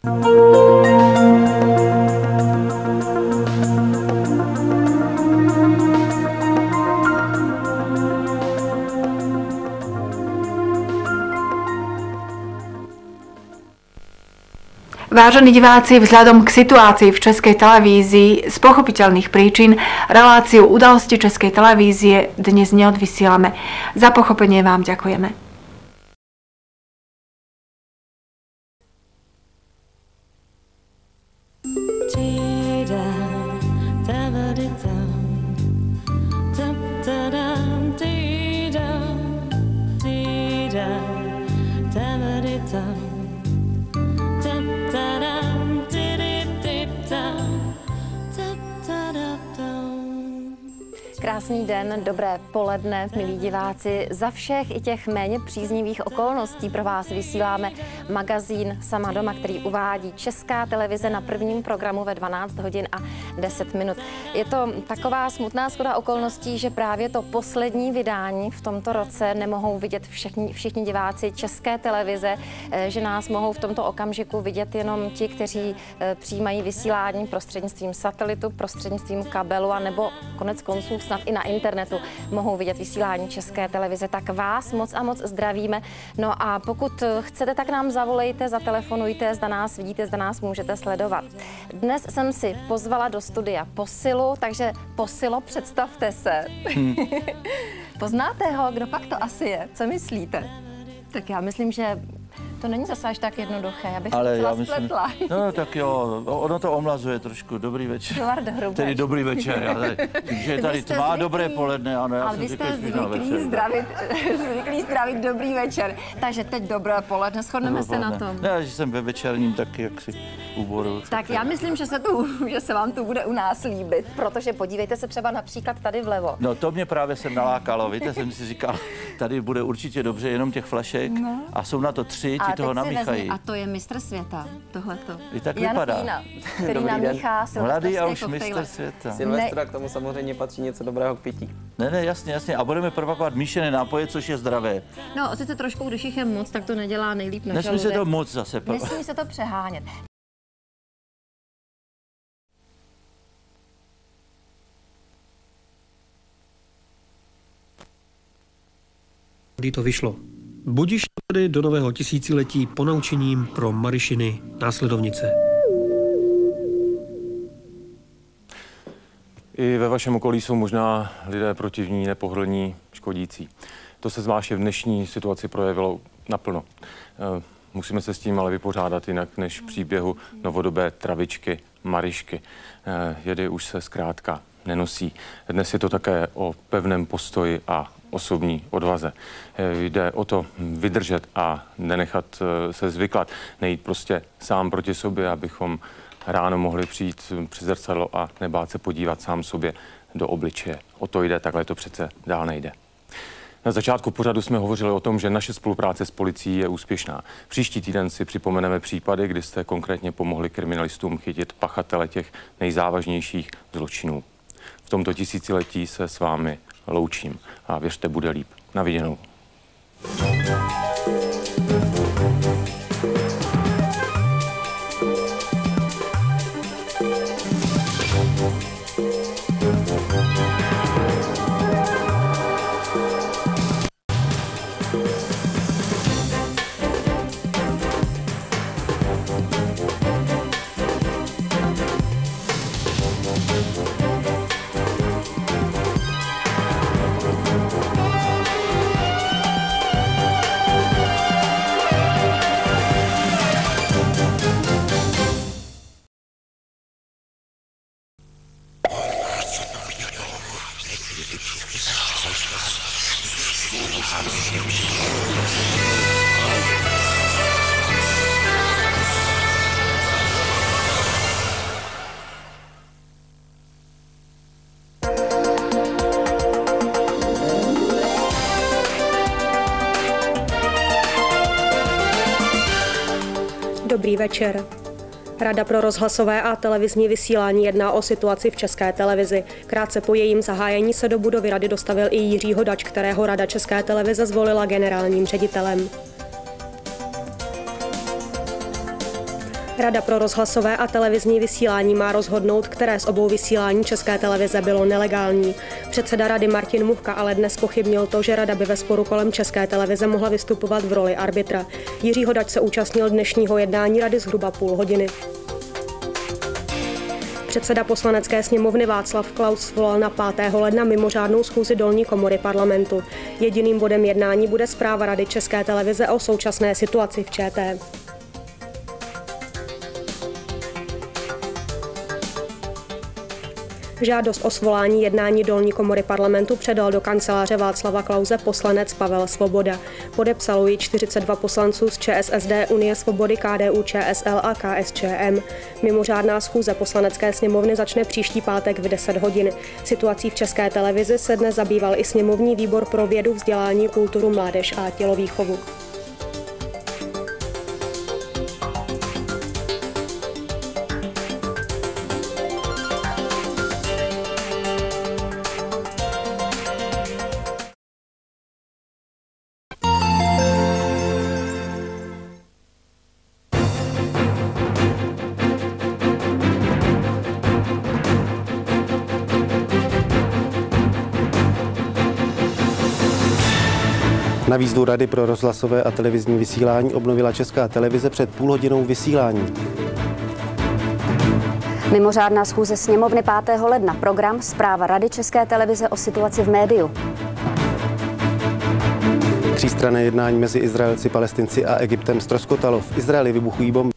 Vážení diváci, vzhľadom k situácii v Českej televízii z pochopiteľných príčin reláciu Udalosti Českej televízie dnes neodvysielame. Za pochopenie vám ďakujeme. Krásný den, dobré poledne, milí diváci. Za všech i těch méně příznivých okolností pro vás vysíláme magazín Sama doma, který uvádí Česká televize na prvním programu ve 12 hodin a 10 minut. Je to taková smutná shoda okolností, že právě to poslední vydání v tomto roce nemohou vidět všichni diváci České televize, že nás mohou v tomto okamžiku vidět jenom ti, kteří přijímají vysílání prostřednictvím satelitu, prostřednictvím kabelu a nebo konec konců snad i na internetu mohou vidět vysílání České televize, tak vás moc a moc zdravíme. No a pokud chcete, tak nám zavolejte, zatelefonujte, zda nás vidíte, zda nás můžete sledovat. Dnes jsem si pozvala do studia Posilu, takže Posilo, představte se. Poznáte ho? Kdo pak to asi je? Co myslíte? Tak já myslím, že to není zase až tak jednoduché, abych to celá spletla. No tak jo, ono to omlazuje trošku. Dobrý večer. Eduard Hrubeš. Tedy dobrý večer. Takže je tady tmá, dobré poledne. Ano, já ale vy jste zvyklý zdravit dobrý večer. Takže teď dobré poledne, shodneme se na tom. Ne, že jsem ve večerním taky jaksi úboru. Tak já myslím, že se vám tu bude u nás líbit, protože podívejte se třeba například tady vlevo. No to mě právě sem nalákalo, víte, jsem si říkal, tady bude určitě dobře jenom těch flašek a jsou na to 3, ti toho namíchají. A to je mistr světa, tohleto. I tak Jan vypadá. Pína, který namíchá mladý a už koktejle. mistr světa. Silvestra, k tomu samozřejmě patří něco dobrého k pití. Ne, jasně. A budeme propagovat míšené nápoje, což je zdravé. No, sice trošku, když jich je moc, tak to nedělá nejlíp na Nesmí se to moc zase. Nesmí se to přehánět. Kdy to vyšlo. Budiš tedy do nového tisíciletí ponaučením pro Maryšiny následovnice. I ve vašem okolí jsou možná lidé protivní, nepohodlní, škodící. To se zvláště v dnešní situaci projevilo naplno. Musíme se s tím ale vypořádat jinak než v příběhu novodobé travičky Maryšky. Jedy už se zkrátka nenosí. Dnes je to také o pevném postoji a osobní odvaze. Jde o to vydržet a nenechat se zvyklat, nejít prostě sám proti sobě, abychom ráno mohli přijít před zrcadlo a nebát se podívat sám sobě do obličeje. O to jde, takhle to přece dál nejde. Na začátku pořadu jsme hovořili o tom, že naše spolupráce s policií je úspěšná. Příští týden si připomeneme případy, kdy jste konkrétně pomohli kriminalistům chytit pachatele těch nejzávažnějších zločinů. V tomto tisíciletí se s vámi loučím a věřte, bude líp. Na viděnou. Dobrý večer. Rada pro rozhlasové a televizní vysílání jedná o situaci v České televizi. Krátce po jejím zahájení se do budovy rady dostavil i Jiří Hodač, kterého Rada České televize zvolila generálním ředitelem. Rada pro rozhlasové a televizní vysílání má rozhodnout, které z obou vysílání České televize bylo nelegální. Předseda rady Martin Muchka ale dnes pochybnil to, že rada by ve sporu kolem České televize mohla vystupovat v roli arbitra. Jiří Hodač se účastnil dnešního jednání rady zhruba půl hodiny. Předseda Poslanecké sněmovny Václav Klaus svolal na 5. ledna mimořádnou schůzi dolní komory parlamentu. Jediným bodem jednání bude zpráva Rady České televize o současné situaci v ČT. Žádost o svolání jednání dolní komory parlamentu předal do kanceláře Václava Klause poslanec Pavel Svoboda. Podepsalo ji 42 poslanců z ČSSD, Unie svobody, KDU, ČSL a KSČM. Mimořádná schůze Poslanecké sněmovny začne příští pátek v 10 hodin. Situací v České televizi se dnes zabýval i sněmovní výbor pro vědu, vzdělání, kulturu, mládež a tělovýchovu. Na výzvu Rady pro rozhlasové a televizní vysílání obnovila Česká televize před půl hodinou vysílání. Mimořádná schůze sněmovny 5. ledna. Program Zpráva Rady České televize o situaci v médiu. Třístranné jednání mezi Izraelci, Palestinci a Egyptem ztroskotalo. V Izraeli vybuchují bomby.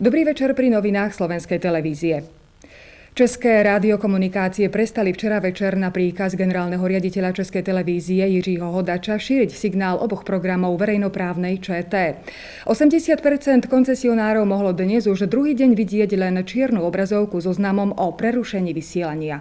Dobrý večer pri novinách Slovenskej televízie. České rádiokomunikácie prestali včera večer na príkaz generálneho riaditeľa Českej televízie Jiřího Hodača šíriť signál oboch programov verejnoprávnej ČT. 80% koncesionárov mohlo dnes už druhý deň vidieť len čiernu obrazovku so znamom o prerušení vysielania.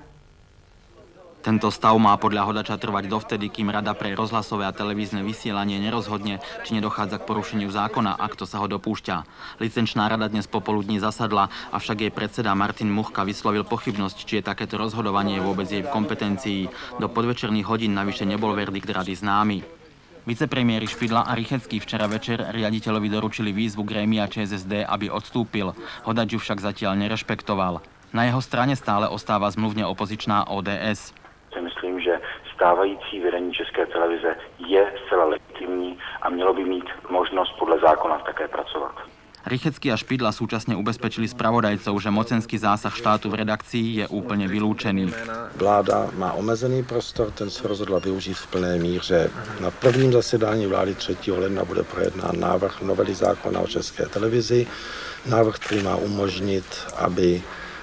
Tento stav má podľa Hodača trvať dovtedy, kým Rada pre rozhlasové a televízne vysielanie nerozhodne, či nedochádza k porušeniu zákona, ak to sa ho dopúšťa. Licenčná rada dnes popoludní zasadla, avšak jej predseda Martin Muchka vyslovil pochybnosť, či je takéto rozhodovanie vôbec jej v kompetencii. Do podvečerných hodín navyše nebol verdikt rady známy. Vicepremiéri Špidla a Rychecký včera večer riaditeľovi doručili výzvu grémia ČSSD, aby odstúpil. Hodač ju však zatiaľ nerešpektoval. Na jeho strane stále ostáva zmluvne opozičná ODS. Myslím, že stávající vedení České televize je zcela legitimní a mělo by mít možnost podle zákona také pracovat. Rychecký a Špidla súčasne ubezpečili spravodajcov, že mocenský zásah štátu v redakcii je úplne vylúčený. Vláda má omezený prostor, ten se rozhodla využít v plné míře. Na prvním zasedání vlády 3. ledna bude projednán návrh novely zákona o České televizi. Návrh, který má umožnit, aby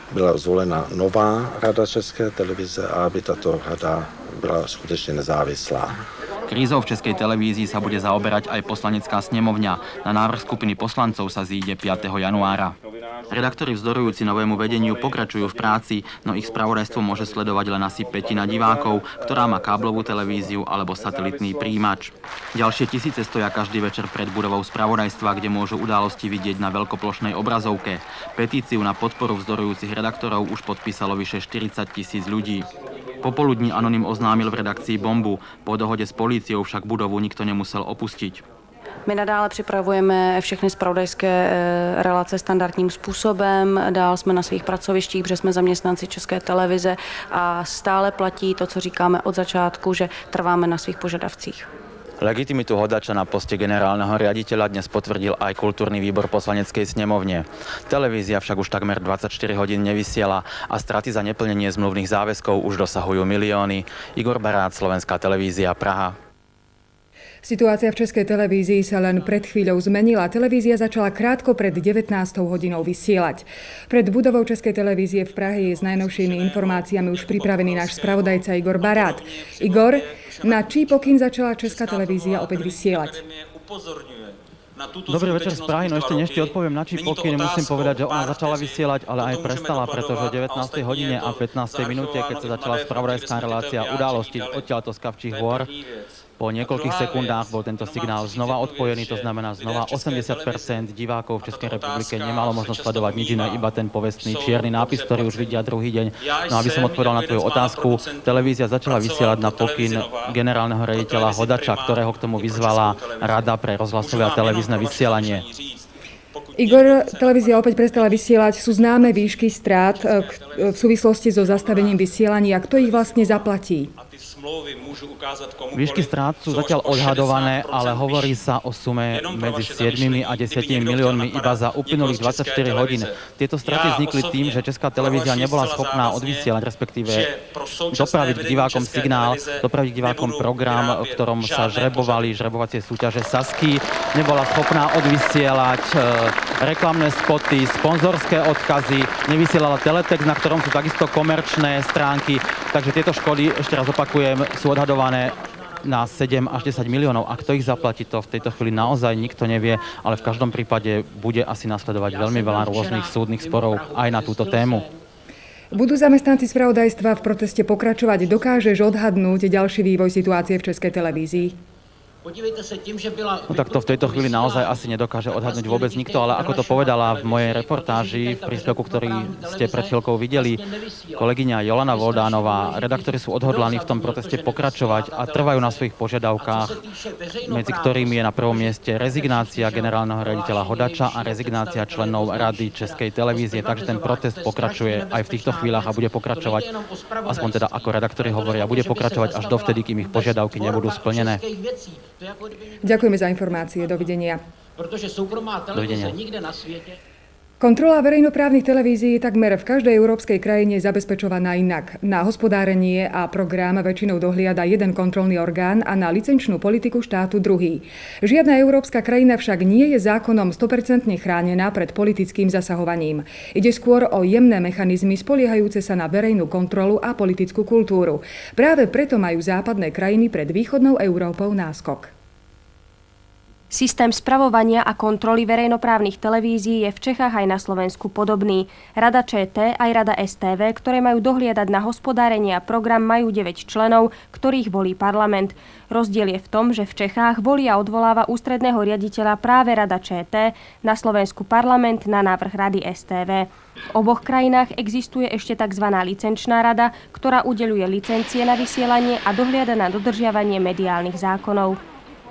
byla zvolena nová rada České televize a aby tato rada byla skutečne nezávislá. Krízou v Českej televízii sa bude zaoberať aj poslanecká snemovňa. Na návrh skupiny poslancov sa zíde 5. januára. Redaktori vzdorujúci novému vedeniu pokračujú v práci, no ich spravodajstvo môže sledovať len asi 1/5 divákov, ktorá má káblovú televíziu alebo satelitný príjimač. Ďalšie tisíce stoja každý večer pred budovou spravodajstva, kde môžu udalosti vidieť na veľkoplošnej obrazovke. Petíciu na podporu vzdorujúcich redaktorov už podpísalo vyše 40 000 ľudí. Popoludní Anonym oznámil v redakcii bombu. Po dohode s políciou však budovu nikto nemusel opustiť. My nadále připravujeme všechny zpravodajské relace standardním způsobem. Dál jsme na svých pracovištích, protože jsme zaměstnanci České televize a stále platí to, co říkáme od začátku, že trváme na svých požadavcích. Legitimitu Hodača na poste generálneho riaditeľa dnes potvrdil aj kultúrny výbor poslaneckej snemovne. Televízia však už takmer 24 hodín nevysiela a straty za neplnenie zmluvných záväzkov už dosahujú milióny. Igor Barát, Slovenská televízia, Praha. Situácia v Českej televízii sa len pred chvíľou zmenila. Televízia začala krátko pred 19. hodinou vysielať. Pred budovou Českej televízie v Prahe je s najnovšími informáciami už pripravený náš spravodajca Igor Barát. Igor, na čí pokyn začala Česká televízia opäť vysielať? Dobrý večer z Prahy, no ešte než ti odpoviem na čí pokyn, musím povedať, že ona začala vysielať, ale aj prestala, pretože o 19. hodine a 15. minúte, keď sa začala spravodajská relácia Události odtiaľto z Kavčích hôr, po niekoľkých sekundách bol tento signál znova odpojený, to znamená znova 80% divákov v Českej republike nemalo možnosť sledovať nič iné, iba ten povestný čierny nápis, ktorý už vidia druhý deň. No aby som odpovedal na tvoju otázku, televízia začala vysielať na pokyn generálneho riaditeľa Hodača, ktorého k tomu vyzvala Rada pre rozhlasové a televízne vysielanie. Igor, televízia opäť prestala vysielať. Sú známe výšky strát v súvislosti so zastavením vysielania. Kto ich vlastne zaplatí? Výšky strát sú zatiaľ odhadované, ale hovorí sa o sume medzi 7 a 10 miliónmi iba za uplynulých 24 hodín. Tieto straty vznikli tým, že Česká televízia nebola schopná odvysielať, respektíve dopraviť k divákom signál, dopraviť k divákom program, v ktorom sa žrebovali žrebovacie súťaže Sasky. Nebola schopná odvysielať reklamné spoty, sponzorské odkazy, nevysielala teletext, na ktorom sú takisto komerčné stránky. Takže tieto škody, ešte raz opakujem, sú odhadované na 7 až 10 miliónov. A kto ich zaplatí, to v tejto chvíli naozaj nikto nevie, ale v každom prípade bude asi nasledovať veľmi veľa rôznych súdnych sporov aj na túto tému. Budú zamestnanci spravodajstva v proteste pokračovať? Dokážeš odhadnúť ďalší vývoj situácie v Českej televízii? No tak to v tejto chvíli naozaj asi nedokáže odhadnúť vôbec nikto, ale ako to povedala v mojej reportáži, v príspevku, ktorý ste pred chvíľkou videli, kolegyňa Jolana Voldánová, redaktori sú odhodlaní v tom proteste pokračovať a trvajú na svojich požiadavkách, medzi ktorými je na prvom mieste rezignácia generálneho riaditeľa Hodača a rezignácia členov Rady Českej televízie. Takže ten protest pokračuje aj v týchto chvíľach a bude pokračovať, aspoň teda ako redaktori hovoria, bude pokračovať až dovtedy, kým ich požiadavky nebudú splnené. Ďakujeme za informácie. Dovidenia. Dovidenia. Kontrola verejnoprávnych televízií je takmer v každej európskej krajine zabezpečovaná inak. Na hospodárenie a program väčšinou dohliada jeden kontrolný orgán a na licenčnú politiku štátu druhý. Žiadna európska krajina však nie je zákonom 100% chránená pred politickým zasahovaním. Ide skôr o jemné mechanizmy spoliehajúce sa na verejnú kontrolu a politickú kultúru. Práve preto majú západné krajiny pred východnou Európou náskok. Systém spravovania a kontroly verejnoprávnych televízií je v Čechách aj na Slovensku podobný. Rada ČT aj Rada STV, ktoré majú dohliadať na hospodárenie a program, majú 9 členov, ktorých volí parlament. Rozdiel je v tom, že v Čechách volí a odvoláva ústredného riaditeľa práve Rada ČT, na Slovensku parlament na návrh Rady STV. V oboch krajinách existuje ešte tzv. Licenčná rada, ktorá udeľuje licencie na vysielanie a dohliada na dodržiavanie mediálnych zákonov.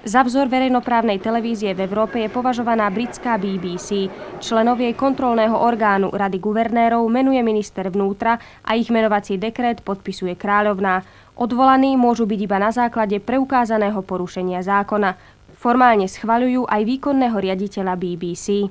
Za vzor verejnoprávnej televízie v Európe je považovaná britská BBC. Členov jej kontrolného orgánu Rady guvernérov menuje minister vnútra a ich menovací dekrét podpisuje kráľovná. Odvolaní môžu byť iba na základe preukázaného porušenia zákona. Formálne schvaľujú aj výkonného riaditeľa BBC.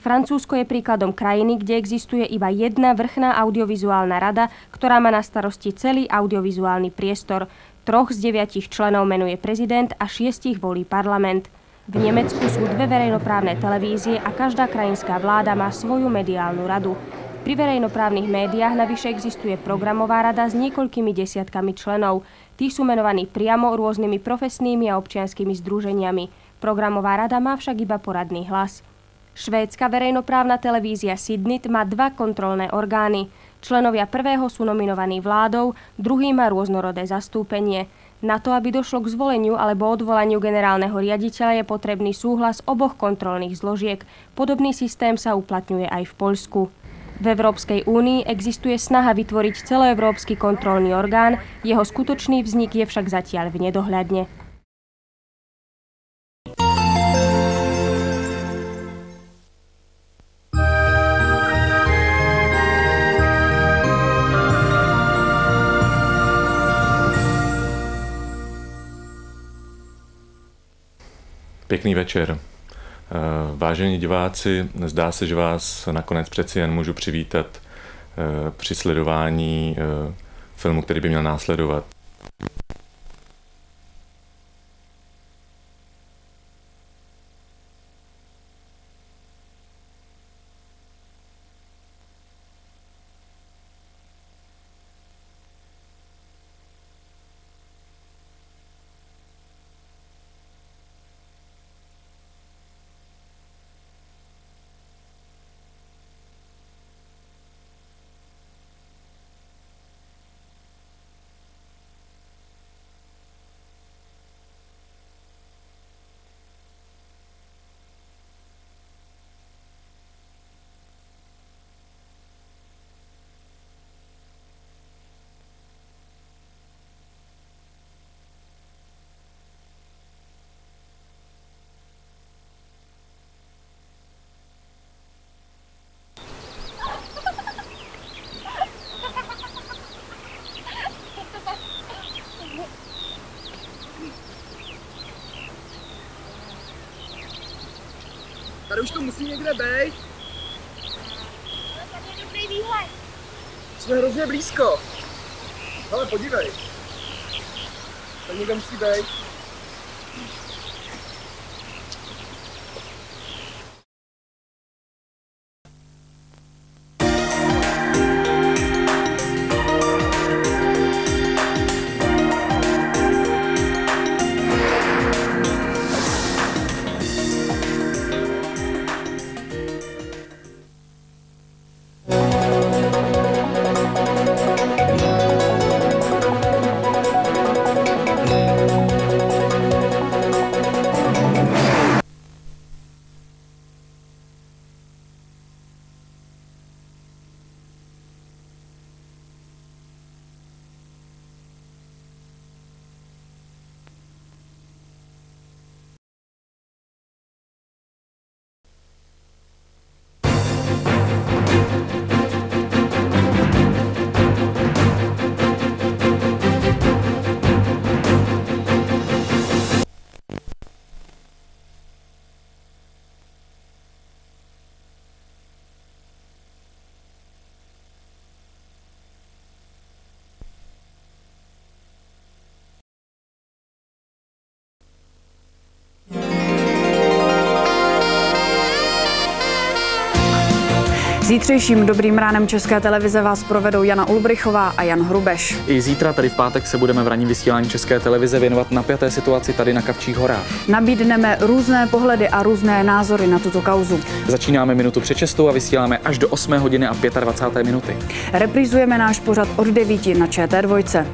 Francúzsko je príkladom krajiny, kde existuje iba jedna vrchná audiovizuálna rada, ktorá má na starosti celý audiovizuálny priestor. 3 z 9 členov menuje prezident a 6 volí parlament. V Nemecku sú 2 verejnoprávne televízie a každá krajinská vláda má svoju mediálnu radu. Pri verejnoprávnych médiách navyše existuje programová rada s niekoľkými desiatkami členov. Tí sú menovaní priamo rôznymi profesnými a občianskymi združeniami. Programová rada má však iba poradný hlas. Švédska verejnoprávna televízia Sydney má 2 kontrolné orgány. Členovia prvého sú nominovaní vládou, druhý má rôznorodé zastúpenie. Na to, aby došlo k zvoleniu alebo odvolaniu generálneho riaditeľa, je potrebný súhlas oboch kontrolných zložiek. Podobný systém sa uplatňuje aj v Poľsku. V Európskej únii existuje snaha vytvoriť celoeurópsky kontrolný orgán, jeho skutočný vznik je však zatiaľ v nedohľadne. Pěkný večer. Vážení diváci, zdá se, že vás nakonec přeci jen můžu přivítat při sledování filmu, který by měl následovat. Tady už to musí někde být. Tady je dobrý výhled. Jsme hrozně blízko. Hele, podívej. Tady někde musí být. Zítřejším Dobrým ránem České televize vás provedou Jana Ulbrichová a Jan Hrubeš. I zítra, tedy v pátek, se budeme v ranním vysílání České televize věnovat napjaté situaci tady na Kavčích horách. Nabídneme různé pohledy a různé názory na tuto kauzu. Začínáme minutu před 6 a vysíláme až do 8 hodiny a 25 minuty. Reprízujeme náš pořad od 9 na ČT2.